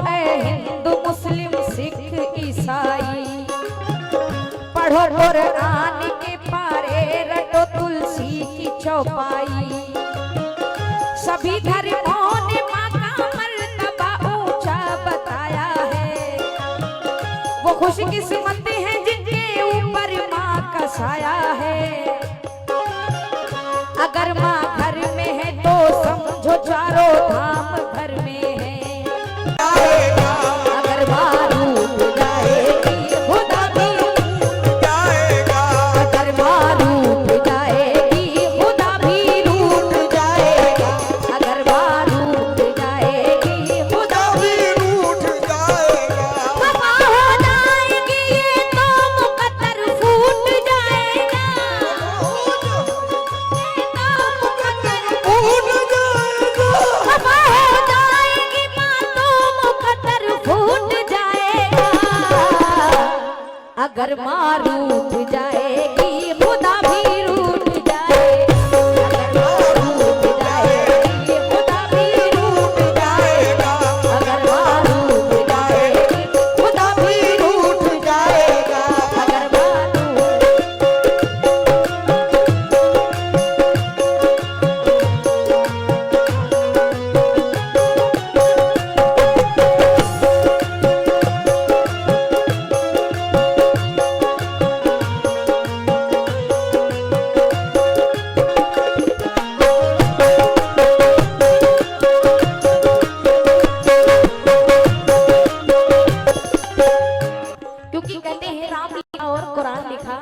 ए हिंदू मुस्लिम सिख ईसाई, पढ़ो कुरान के पारे, रटो तुलसी की चौपाई। सभी धर्मों ने माँ का मर्तबा ऊंचा बताया है। वो खुशकिस्मत हैं जिनके ऊपर माँ का साया है। अगर माँ घर में है तो समझो चारों धाम घर में है। अगर माँ रूठ जाएगी खुदा भी जाएगा। अगर माँ रूठ जाएगी खुदा भी रूठ जाएगा। अगर माँ रूठ जाएगी खुदा भी रूठ जाएगा। खफा हो जाएगी ये तो मुकद्दर फूट जाएगा। खफा हो जाएगी माँ तो मुकद्दर फूट जाएगा। अगर माँ रूठ जाएगी खुदा भी रूठ जाएगा। अगर माँ रूठ जाएगी खुदा भी रूठ जाएगा। अगर माँ रूठ जाएगी खुदा भी रूठ जाएगा। अगर माँ क्योंकि कहते हैं राम लिखा और कुरान लिखा,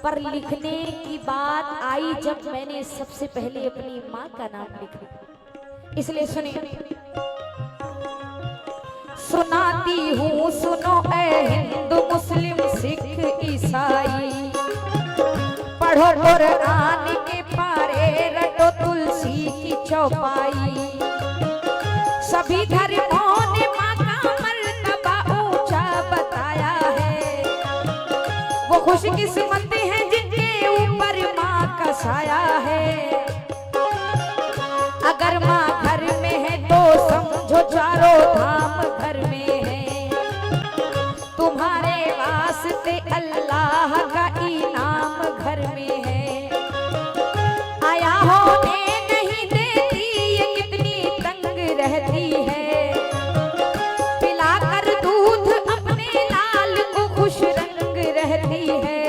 पर लिखने की बात आई जब मैंने सबसे पहले अपनी माँ का नाम लिखा। इसलिए सुनिए, सुनाती हूँ सुनो ए हिंदू मुस्लिम सिख ईसाई, पढ़ो कुरान के पारे, रटो तुलसी की चौपाई। सभी धर्मों ने माँ का मर्तबा ऊंचा बताया है। वो खुशकिस्मत हैं जिनके ऊपर माँ का साया है। अगर माँ घर में है तो समझो चारों धाम घर में है। तुम्हारे वास्ते अल्लाह का इनाम घर में है। आया होने नहीं देती ये कितनी तंग रहती है। पिलाकर दूध अपने लाल को खुश रंग रहती है।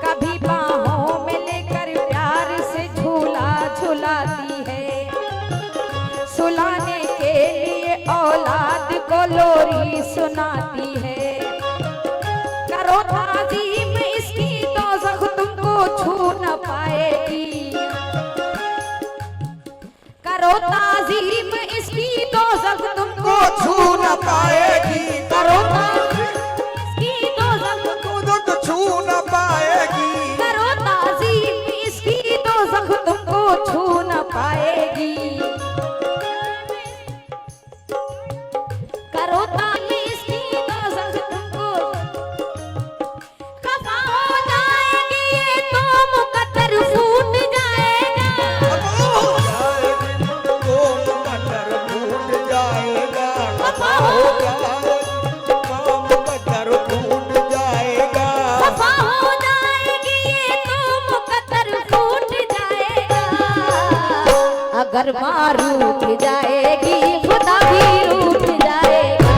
कभी बाहों में लेकर प्यार से झूला झुलाती है। सुलाने के लिए औलाद को लोरी सुनाती है। करो ताज़ीम इसकी दोज़ख तुमको छू न पाएगी। करो ताज़ीम इसकी दोज़ख तुमको छू न पाएगी। करो ताज़ीम इसकी दोज़ख तुमको छू न पाएगी। करो ताज़ीम इसकी दोज़ख तुमको छू न पाएगी। करो ताज़ीम इसकी दोज़ख तुमको खफा हो जाएगी ये तो मुकद्दर फूट जाएगा। खफा हो खफा हो जाएगी ये तो मुकद्दर फूट जाएगा। अगर माँ रूठ जाएगी खुदा भी रूठ जाएगा।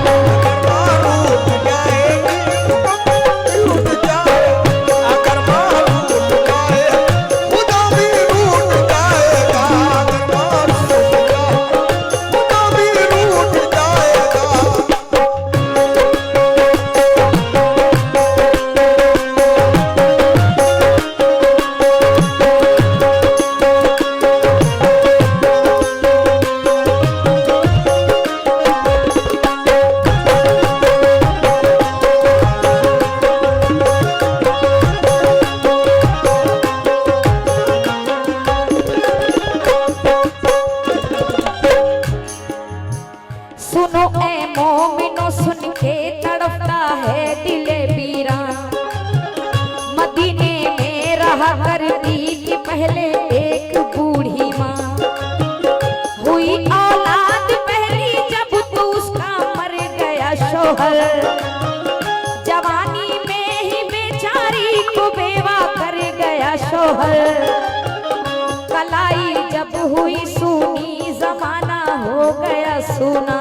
सुनो ए मोमिनो सुन के तड़पता है दिले पीरा। मदीने में रहा करती कि पहले एक बूढ़ी माँ हुई औलाद पहली जब तू शोहर। जवानी में ही बेचारी को बेवा कर गया शोहर। कलाई जब हुई सूनी जमाना हो गया सुना।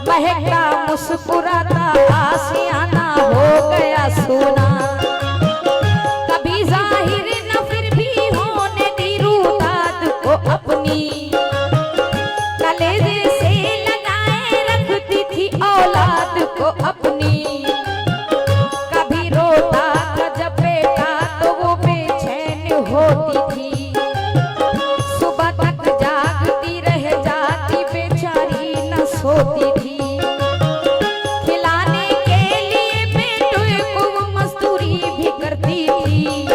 महका मुस्कुराता आशियाना हो गया सुना। कभी जाहिर न फिर भी होने दी रूदात को अपनी। कलेजे से लगाए रखती थी औलाद को अपनी। कभी रोता था जब बेटा तो वो बेचैन होती थी। सुबह तक जागती रह जाती बेचारी न सोती थी। खिलाने के लिए बेटे को वो मजदूरी भी करती थी।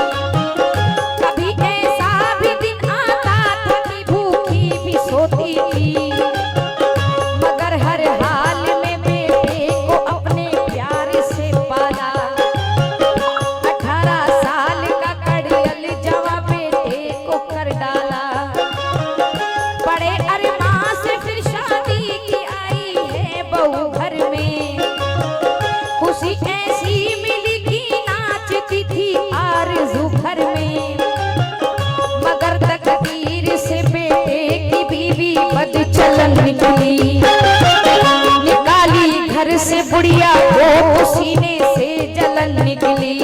कभी ऐसा भी दिन आता था कि भूखी भी सोती थी। मगर हर हाल में बेटे को अपने प्यार से पाला। 18 साल का कड़ियल जवा बेटे को कर डाला। बड़े अरमान से फिर शादी की आई है बहू घर में। खुशी ऐसी मिली कि नाचती थी आरज़ू घर में। मगर तकदीर से बेटे की बीवी बदचलन निकली। निकाली घर से बुढ़िया को सीने से जलन निकली।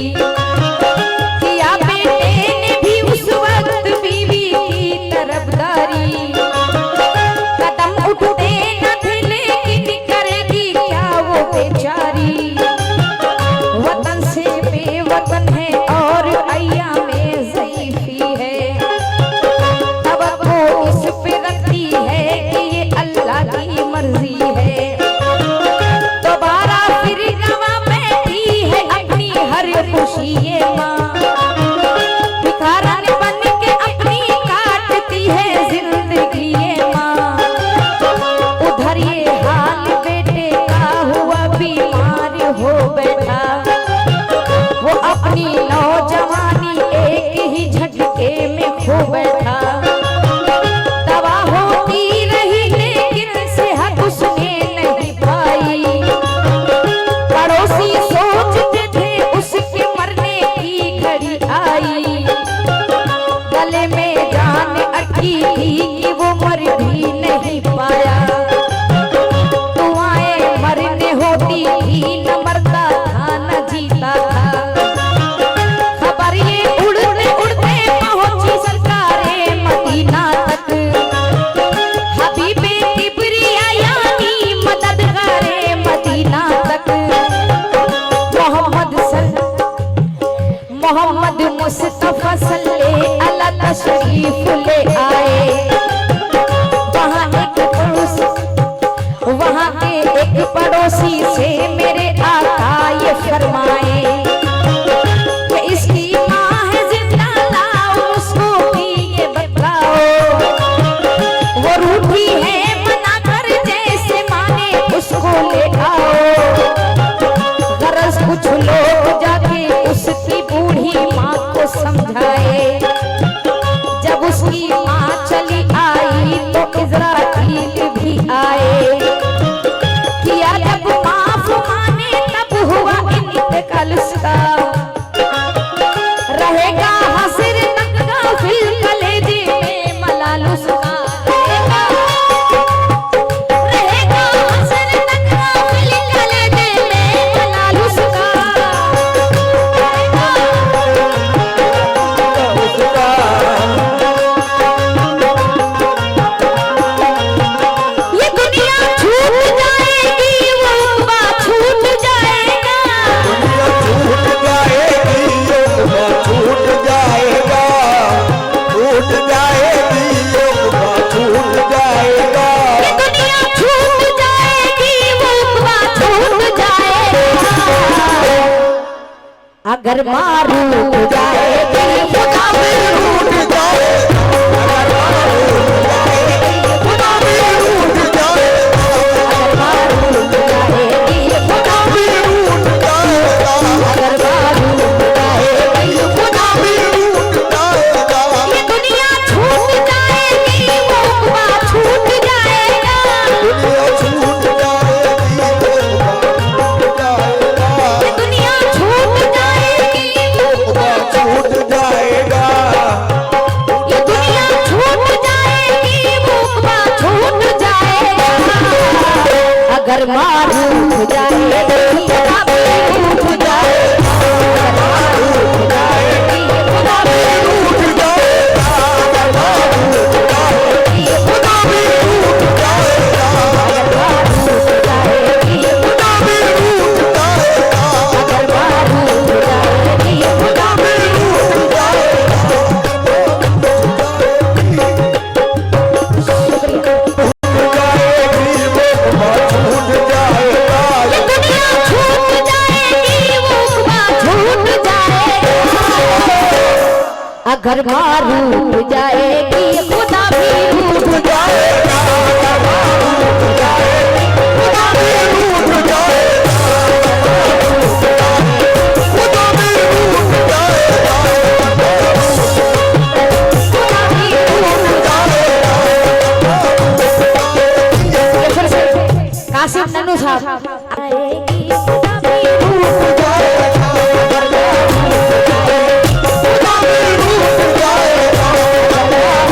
किया बेटे ने भी उस वक्त बीवी की तरफदारी। कदम उठते न थे लेकिन करेगी क्या वो बेचारी। वतन से बेवतन है और अय्यामे ज़ईफ़ी है। तवक्को इस पे रखती है कि ये अल्लाह की मर्जी है। दोबारा फिर गवा बैठी है अपनी हर खुशी ये माँ। भिखारन बन के अपनी काटती है जिंदगी ये माँ। उधर ये हाल बेटे का हुआ बीमार हो बैठा। वो अपनी नौजवानी एक ही झटके में खो बैठा। दवा होती रही लेकिन सेहत उसने नहीं पाई। पड़ोसी सोचते थे उसके मरने की घड़ी आई। गले में जान अटकी थी कि वो मर भी नहीं पाया। दुआएं मरने होती थी न मरता था न जीता था। खबर ये उड़ते उड़ते पहुंची सरकारे मदीना तक। हबीबे किबरिया यानी मददगारे मदीना तक। मोहम्मद मुस्तफा सल्ले अला तशरीफ ले आए। वहाँ के एक पड़ोसी से मेरे आका ये फरमाए कि इसकी माँ है जिंदा लाओ उसको भी ये बताओ। वो रूठी है मना कर जैसे माने उसको ले आओ। गरज कुछ लोग जाके उसकी बूढ़ी माँ को समझाए। जब उसकी माँ चली आई तो इज़राइल भी आए। किया जब माफ माने तब हुआ इंतकाल उसका। रहेगा हसर तक गाफिल कलेजे में मलाल उसका। रहेगा हसर तक गाफिल कलेजे में मलाल उसका। ये दुनिया छूट जाएगी वो उक़बा छूट जाएगा। छूट जाएगा, छूट जाएगी, छूट जाएगा। ये दुनिया छूट जाएगी वो उक़बा छूट जाएगा। अगर मारू जाएगी खुदा भी छूट जाए, खुदा भी छूट जाए, अगर मारू जाएगी खुदा भी छूट जाएगा, अगर मारू जाएगी खुदा भी छूट जाएगा। ये दुनिया छूट जाएगी वो उक़बा छूट जाएगा। दुनिया छूट जाएगी, अगर मारू उठ जाएगी खुदा भी उठ जाएगा, अगर मारू उठ जाएगी खुदा भी उठ जाएगा, अगर मारू उठ जाएगी खुदा भी उठ जाएगा, अगर मारू उठ जाएगी खुदा भी उठ जाएगा, अगर मारू उठ जाएगी खुदा भी उठ जाएगा। अगर मारू उठ जाएगी